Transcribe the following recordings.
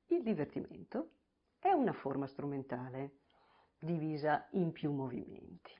Il divertimento è una forma strumentale divisa in più movimenti.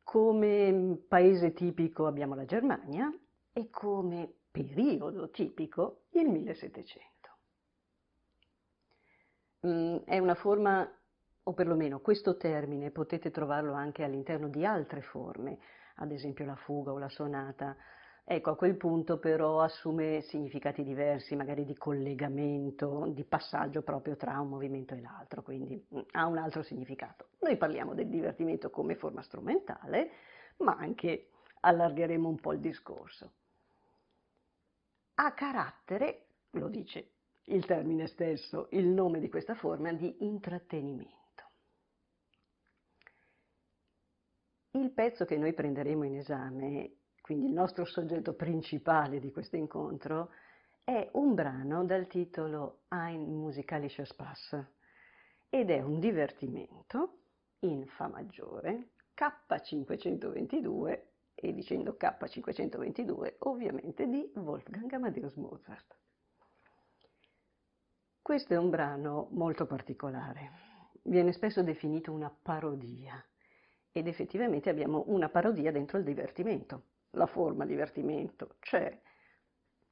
Come paese tipico abbiamo la Germania e come periodo tipico il 1700. È una forma, o perlomeno questo termine potete trovarlo anche all'interno di altre forme, ad esempio la fuga o la sonata. Ecco, a quel punto però assume significati diversi, magari di collegamento, di passaggio proprio tra un movimento e l'altro, quindi ha un altro significato. Noi parliamo del divertimento come forma strumentale, ma anche allargheremo un po' il discorso. Ha carattere, lo dice il termine stesso, il nome di questa forma, di intrattenimento. Il pezzo che noi prenderemo in esame, quindi il nostro soggetto principale di questo incontro, è un brano dal titolo Ein musikalischer Spaß ed è un divertimento in Fa maggiore, K522, e dicendo K522 ovviamente di Wolfgang Amadeus Mozart. Questo è un brano molto particolare, viene spesso definito una parodia ed effettivamente abbiamo una parodia dentro il divertimento. La forma divertimento c'è,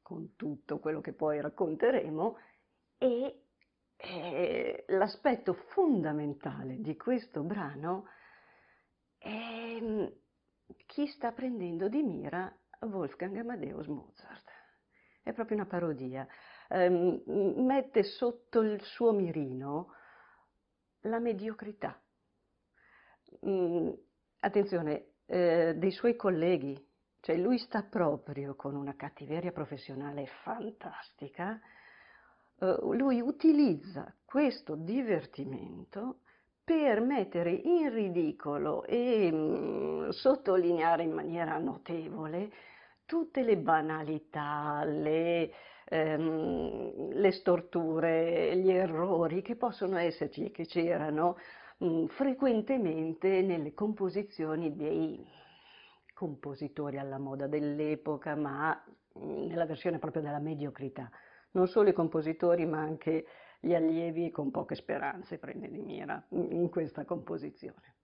con tutto quello che poi racconteremo, e l'aspetto fondamentale di questo brano è chi sta prendendo di mira Wolfgang Amadeus Mozart. È proprio una parodia. Mette sotto il suo mirino la mediocrità. Attenzione, dei suoi colleghi, cioè lui sta proprio con una cattiveria professionale fantastica, lui utilizza questo divertimento per mettere in ridicolo e sottolineare in maniera notevole tutte le banalità, le storture, gli errori che possono esserci e che c'erano frequentemente nelle composizioni dei compositori alla moda dell'epoca, ma nella versione proprio della mediocrità. Non solo i compositori, ma anche gli allievi con poche speranze prende di mira in questa composizione.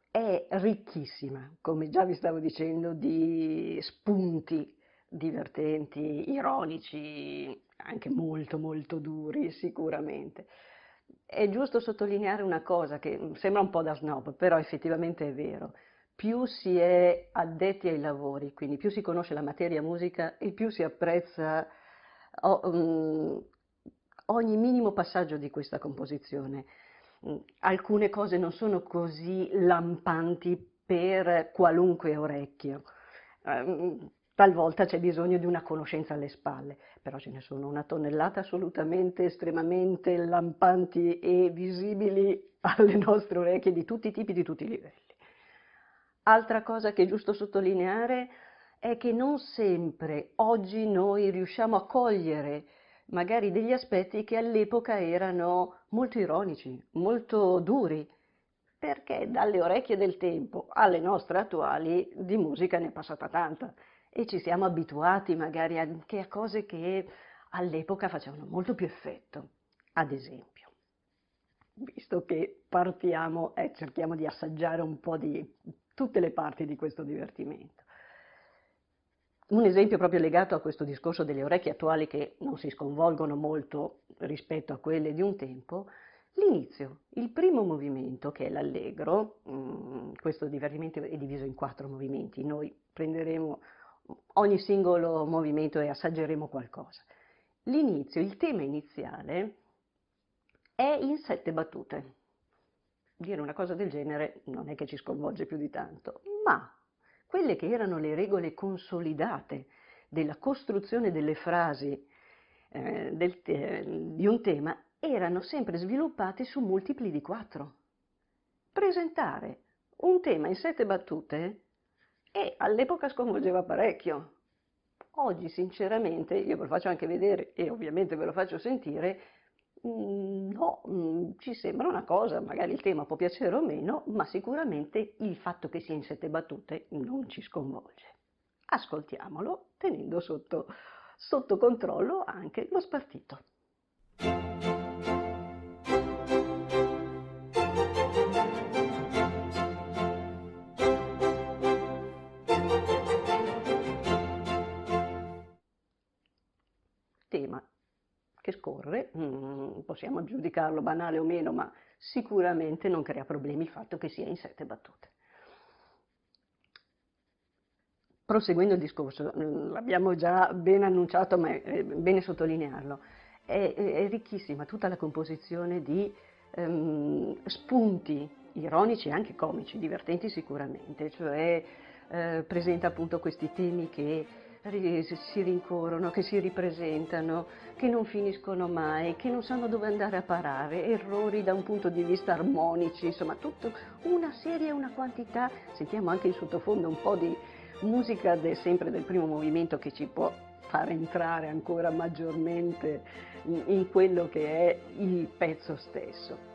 È ricchissima, come già vi stavo dicendo, di spunti divertenti, ironici, anche molto molto duri sicuramente. È giusto sottolineare una cosa che sembra un po' da snob, però effettivamente è vero. Più si è addetti ai lavori, quindi più si conosce la materia musica e più si apprezza ogni minimo passaggio di questa composizione. Alcune cose non sono così lampanti per qualunque orecchio. Talvolta c'è bisogno di una conoscenza alle spalle, però ce ne sono una tonnellata assolutamente estremamente lampanti e visibili alle nostre orecchie di tutti i tipi, di tutti i livelli. Altra cosa che è giusto sottolineare è che non sempre oggi noi riusciamo a cogliere magari degli aspetti che all'epoca erano molto ironici, molto duri, perché dalle orecchie del tempo alle nostre attuali di musica ne è passata tanta e ci siamo abituati magari anche a cose che all'epoca facevano molto più effetto. Ad esempio, visto che partiamo e cerchiamo di assaggiare un po' di tutte le parti di questo divertimento. Un esempio proprio legato a questo discorso delle orecchie attuali che non si sconvolgono molto rispetto a quelle di un tempo, l'inizio, il primo movimento che è l'allegro, questo divertimento è diviso in 4 movimenti, noi prenderemo ogni singolo movimento e assaggeremo qualcosa. L'inizio, il tema iniziale è in 7 battute. Dire una cosa del genere non è che ci sconvolge più di tanto, ma quelle che erano le regole consolidate della costruzione delle frasi di un tema erano sempre sviluppate su multipli di 4. Presentare un tema in 7 battute e all'epoca sconvolgeva parecchio. Oggi sinceramente, io ve lo faccio anche vedere e ovviamente ve lo faccio sentire, no, ci sembra una cosa, magari il tema può piacere o meno, ma sicuramente il fatto che sia in 7 battute non ci sconvolge. Ascoltiamolo tenendo sotto sotto controllo anche lo spartito. Tema che scorre, possiamo giudicarlo banale o meno, ma sicuramente non crea problemi il fatto che sia in 7 battute. Proseguendo il discorso, l'abbiamo già ben annunciato, ma è bene sottolinearlo, è ricchissima tutta la composizione di spunti ironici e anche comici, divertenti sicuramente, cioè presenta appunto questi temi che si rincorrono, che si ripresentano, che non finiscono mai, che non sanno dove andare a parare, errori da un punto di vista armonici, insomma, tutta una serie e una quantità. Sentiamo anche in sottofondo un po' di musica sempre del primo movimento che ci può far entrare ancora maggiormente in quello che è il pezzo stesso.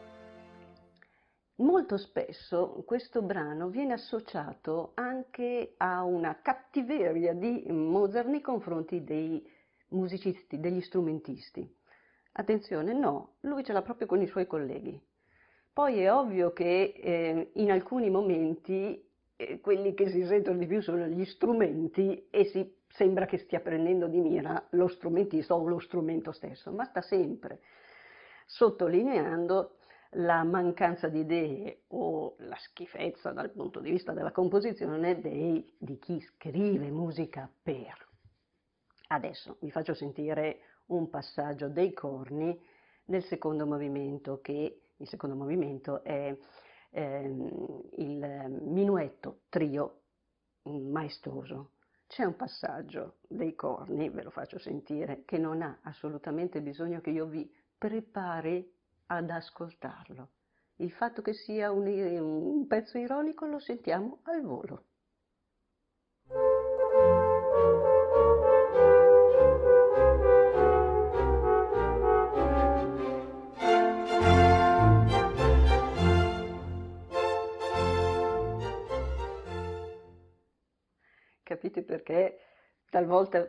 Molto spesso questo brano viene associato anche a una cattiveria di Mozart nei confronti dei musicisti, degli strumentisti. Attenzione, no, lui ce l'ha proprio con i suoi colleghi. Poi è ovvio che in alcuni momenti quelli che si sentono di più sono gli strumenti e sembra che stia prendendo di mira lo strumentista o lo strumento stesso, ma sta sempre sottolineando la mancanza di idee o la schifezza dal punto di vista della composizione di chi scrive musica per. Adesso vi faccio sentire un passaggio dei corni nel secondo movimento, che il secondo movimento è il minuetto trio maestoso. C'è un passaggio dei corni, ve lo faccio sentire, che non ha assolutamente bisogno che io vi prepari ad ascoltarlo. Il fatto che sia un pezzo ironico lo sentiamo al volo. Capite perché talvolta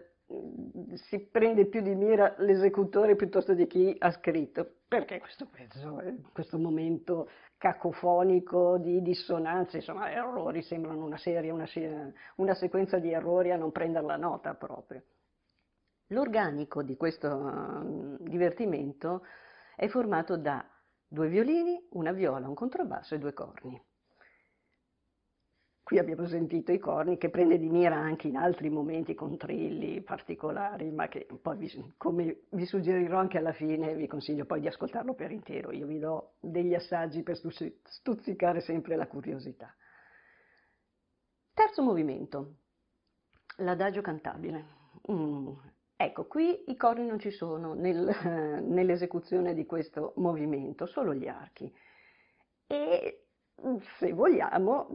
si prende più di mira l'esecutore piuttosto di chi ha scritto? Perché questo pezzo, questo momento cacofonico di dissonanze, insomma, errori, sembrano una serie, una sequenza di errori a non prendere la nota proprio. L'organico di questo divertimento è formato da 2 violini, una viola, un contrabbasso e 2 corni. Qui abbiamo sentito i corni che prende di mira anche in altri momenti con trilli particolari, ma che poi, come vi suggerirò anche alla fine, vi consiglio poi di ascoltarlo per intero. Io vi do degli assaggi per stuzzicare sempre la curiosità. Terzo movimento, l'adagio cantabile. Ecco, qui i corni non ci sono nell'esecuzione di questo movimento, solo gli archi. E se vogliamo,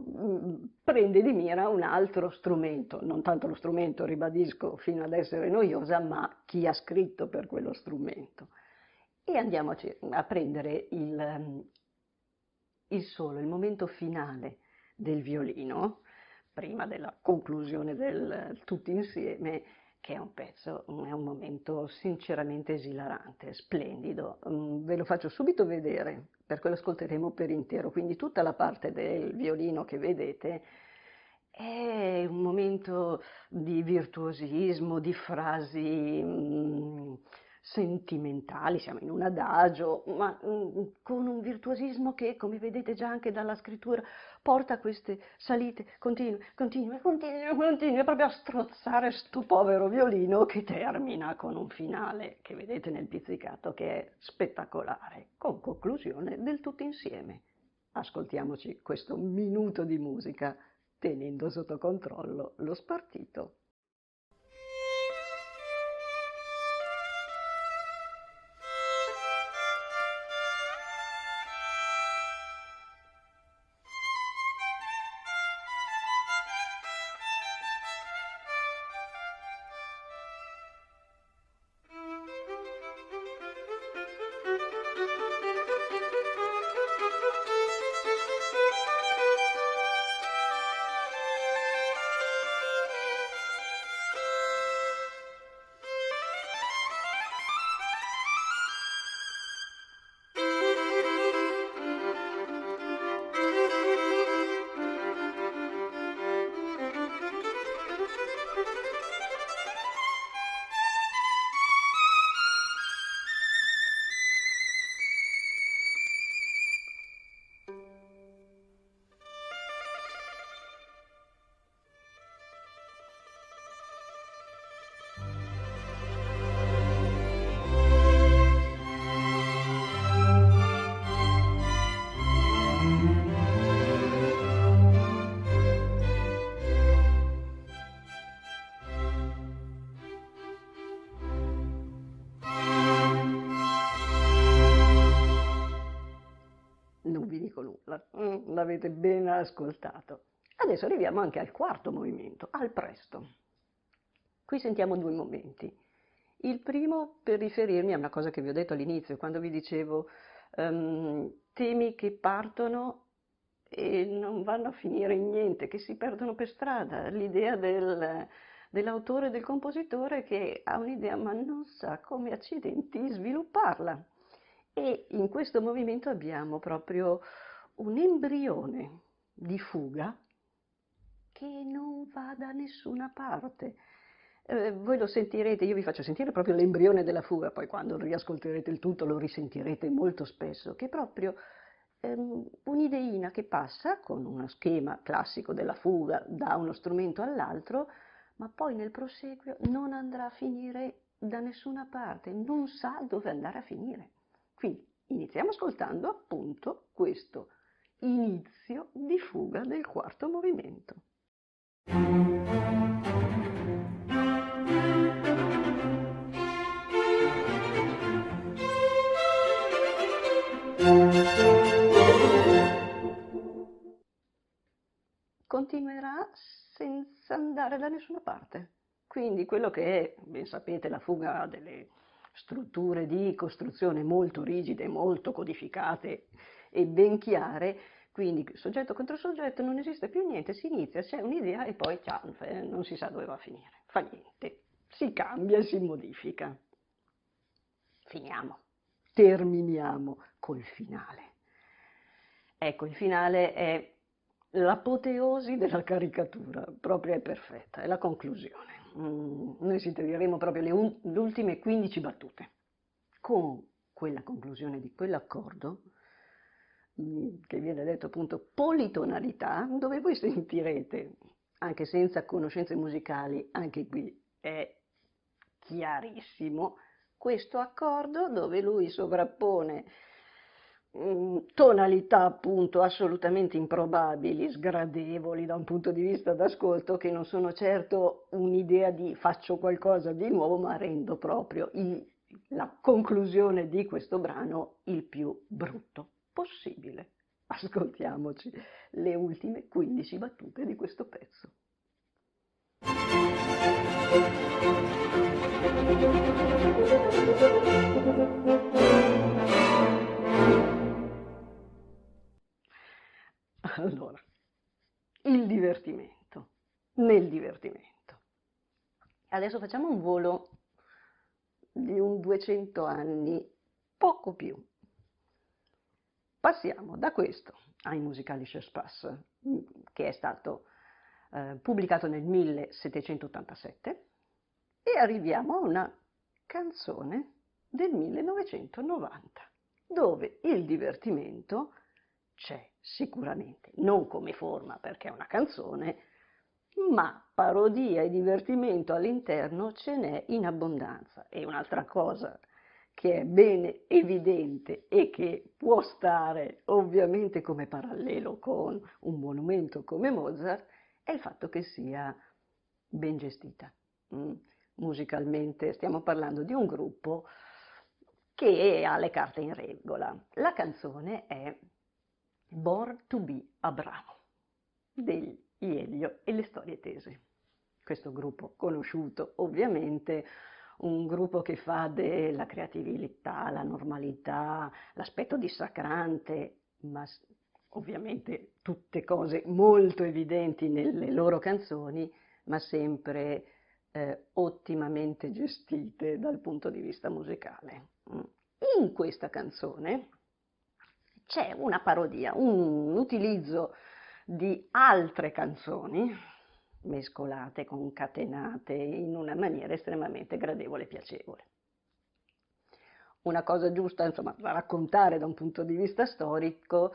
prende di mira un altro strumento, non tanto lo strumento, ribadisco, fino ad essere noiosa, ma chi ha scritto per quello strumento. E andiamo a prendere il solo, il momento finale del violino, prima della conclusione del tutti insieme, che è un pezzo, è un momento sinceramente esilarante, splendido. Ve lo faccio subito vedere, perché lo ascolteremo per intero, quindi tutta la parte del violino che vedete è un momento di virtuosismo, di frasi sentimentali, siamo in un adagio, ma con un virtuosismo che, come vedete già anche dalla scrittura, porta a queste salite continue, proprio a strozzare sto povero violino che termina con un finale che vedete nel pizzicato che è spettacolare, con conclusione del tutto insieme. Ascoltiamoci questo minuto di musica tenendo sotto controllo lo spartito. l'avete ben ascoltato. Adesso arriviamo anche al quarto movimento, al presto. Qui sentiamo due momenti. Il primo per riferirmi a una cosa che vi ho detto all'inizio, quando vi dicevo temi che partono e non vanno a finire in niente, che si perdono per strada, l'idea dell'autore e del compositore che ha un'idea ma non sa come accidenti svilupparla. E in questo movimento abbiamo proprio un embrione di fuga che non va da nessuna parte. Voi lo sentirete, io vi faccio sentire proprio l'embrione della fuga, poi quando riascolterete il tutto lo risentirete molto spesso, che è proprio un'ideina che passa con uno schema classico della fuga da uno strumento all'altro, ma poi nel proseguio non andrà a finire da nessuna parte, non sa dove andare a finire. Quindi iniziamo ascoltando appunto questo inizio di fuga del quarto movimento. Continuerà senza andare da nessuna parte. Quindi quello che è, ben sapete, la fuga ha delle strutture di costruzione molto rigide, molto codificate e ben chiare, quindi soggetto contro soggetto non esiste più niente, si inizia, c'è un'idea e poi ciao, non si sa dove va a finire, fa niente, si cambia e si modifica. Finiamo, terminiamo col finale. Ecco, il finale è l'apoteosi della caricatura, proprio è perfetta, è la conclusione. Noi sentiremo proprio le ultime 15 battute. Con quella conclusione di quell'accordo, che viene detto appunto politonalità, dove voi sentirete, anche senza conoscenze musicali, anche qui è chiarissimo, questo accordo dove lui sovrappone tonalità appunto assolutamente improbabili, sgradevoli da un punto di vista d'ascolto, che non sono certo un'idea di faccio qualcosa di nuovo, ma rendo proprio la conclusione di questo brano il più brutto possibile. Ascoltiamoci le ultime 15 battute di questo pezzo. Allora, il divertimento, nel divertimento. Adesso facciamo un volo di un 200 anni, poco più. Passiamo da questo ai Musikalisches Spaß, che è stato pubblicato nel 1787, e arriviamo a una canzone del 1990, dove il divertimento c'è sicuramente, non come forma perché è una canzone, ma parodia e divertimento all'interno ce n'è in abbondanza. E un'altra cosa che è bene evidente e che può stare ovviamente come parallelo con un monumento come Mozart è il fatto che sia ben gestita. Musicalmente stiamo parlando di un gruppo che ha le carte in regola. La canzone è Born to be Abramo degli Elio e le storie tese. Questo gruppo conosciuto ovviamente, un gruppo che fa della creatività, la normalità, l'aspetto dissacrante, ma ovviamente tutte cose molto evidenti nelle loro canzoni, ma sempre ottimamente gestite dal punto di vista musicale. In questa canzone c'è una parodia, un utilizzo di altre canzoni mescolate, concatenate in una maniera estremamente gradevole e piacevole. Una cosa giusta, insomma, da raccontare da un punto di vista storico,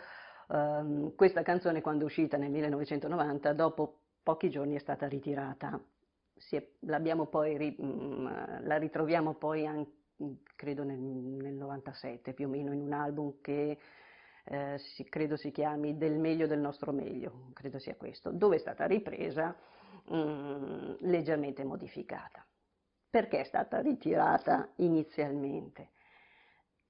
questa canzone quando è uscita nel 1990, dopo pochi giorni è stata ritirata. La ritroviamo poi anche, credo nel 97 più o meno, in un album che credo si chiami Del meglio del nostro meglio, credo sia questo, dove è stata ripresa leggermente modificata. Perché è stata ritirata inizialmente?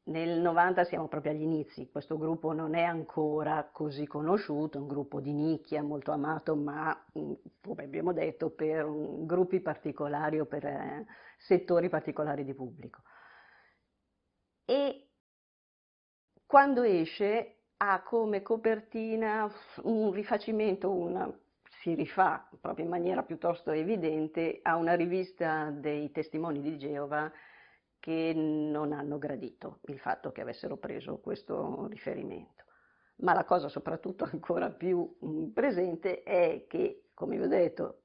Nel 90 siamo proprio agli inizi, questo gruppo non è ancora così conosciuto, è un gruppo di nicchia molto amato, ma come abbiamo detto per gruppi particolari o per settori particolari di pubblico. E quando esce ha come copertina un rifacimento, si rifà proprio in maniera piuttosto evidente a una rivista dei Testimoni di Geova che non hanno gradito il fatto che avessero preso questo riferimento. Ma la cosa soprattutto ancora più presente è che, come vi ho detto,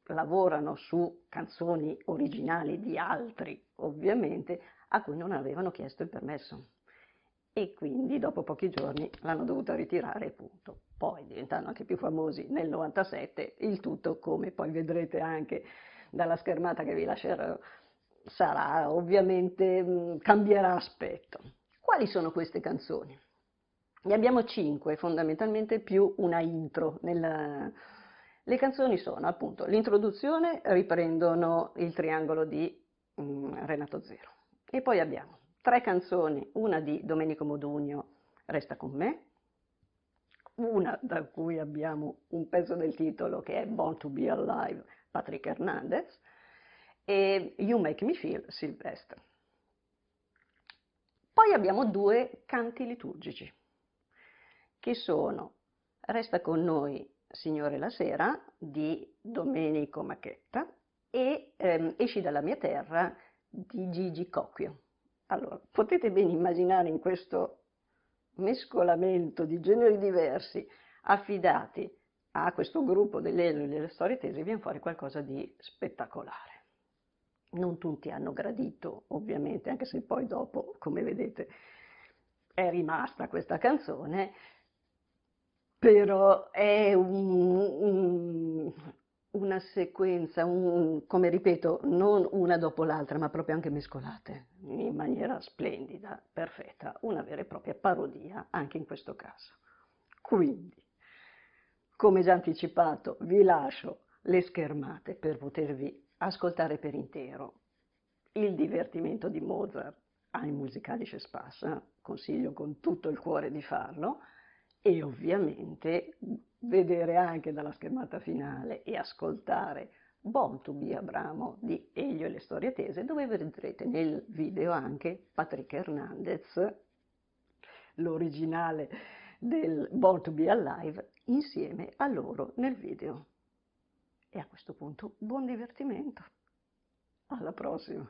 lavorano su canzoni originali di altri, ovviamente, a cui non avevano chiesto il permesso. E quindi dopo pochi giorni l'hanno dovuta ritirare e punto. Poi diventando anche più famosi nel 97, il tutto, come poi vedrete anche dalla schermata che vi lascerò, sarà ovviamente, cambierà aspetto. Quali sono queste canzoni? Ne abbiamo 5 fondamentalmente più una intro. Le canzoni sono appunto l'introduzione, riprendono il triangolo di Renato Zero. E poi abbiamo 3 canzoni, una di Domenico Modugno, Resta con me, una da cui abbiamo un pezzo del titolo che è Born to be Alive, Patrick Hernandez, e You Make Me Feel, Sylvester. Poi abbiamo 2 canti liturgici, che sono Resta con noi, Signore, la sera, di Domenico Macchetta, e Esci dalla mia terra, di Gigi Cocchio. Allora, potete ben immaginare in questo mescolamento di generi diversi, affidati a questo gruppo dell'Elio e delle storie tese, viene fuori qualcosa di spettacolare. Non tutti hanno gradito, ovviamente, anche se poi dopo, come vedete, è rimasta questa canzone, però è una sequenza, come ripeto, non una dopo l'altra, ma proprio anche mescolate in maniera splendida, perfetta, una vera e propria parodia anche in questo caso. Quindi, come già anticipato, vi lascio le schermate per potervi ascoltare per intero il divertimento di Mozart ai Musikalische Spaß, consiglio con tutto il cuore di farlo, e ovviamente vedere anche dalla schermata finale e ascoltare Born to be Abramo di Elio e le storie tese, dove vedrete nel video anche Patrick Hernandez, l'originale del Born to be Alive, insieme a loro nel video. E a questo punto buon divertimento. Alla prossima!